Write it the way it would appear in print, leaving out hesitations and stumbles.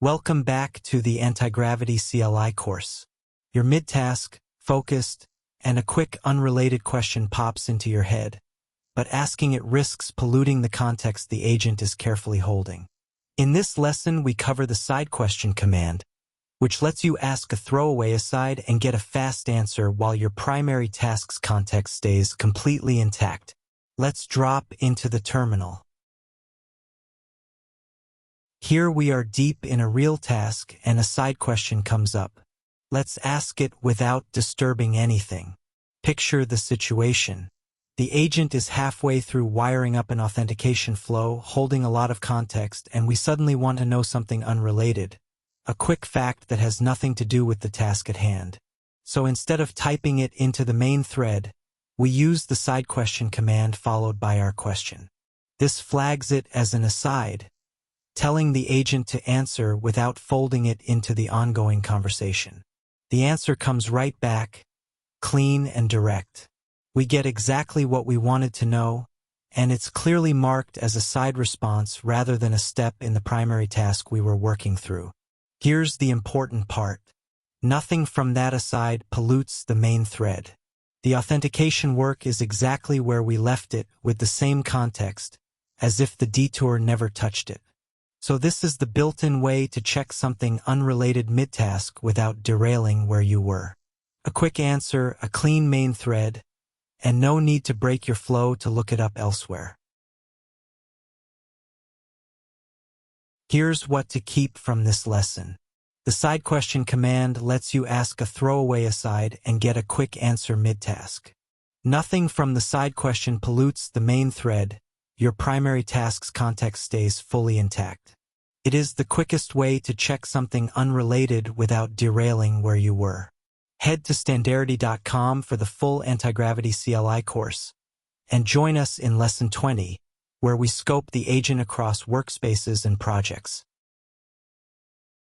Welcome back to the Antigravity CLI course. Your mid-task, focused, and a quick unrelated question pops into your head, but asking it risks polluting the context the agent is carefully holding. In this lesson, we cover the side question command, which lets you ask a throwaway aside and get a fast answer while your primary task's context stays completely intact. Let's drop into the terminal. Here we are deep in a real task and a side question comes up. Let's ask it without disturbing anything. Picture the situation. The agent is halfway through wiring up an authentication flow, holding a lot of context, and we suddenly want to know something unrelated. A quick fact that has nothing to do with the task at hand. So instead of typing it into the main thread, we use the side question command followed by our question. This flags it as an aside, telling the agent to answer without folding it into the ongoing conversation. The answer comes right back, clean and direct. We get exactly what we wanted to know, and it's clearly marked as a side response rather than a step in the primary task we were working through. Here's the important part. Nothing from that aside pollutes the main thread. The authentication work is exactly where we left it with the same context, as if the detour never touched it. So this is the built-in way to check something unrelated mid-task without derailing where you were. A quick answer, a clean main thread, and no need to break your flow to look it up elsewhere. Here's what to keep from this lesson. The side question command lets you ask a throwaway aside and get a quick answer mid-task. Nothing from the side question pollutes the main thread. Your primary task's context stays fully intact. It is the quickest way to check something unrelated without derailing where you were. Head to Standarity.com for the full Antigravity CLI course, and join us in Lesson 20, where we scope the agent across workspaces and projects.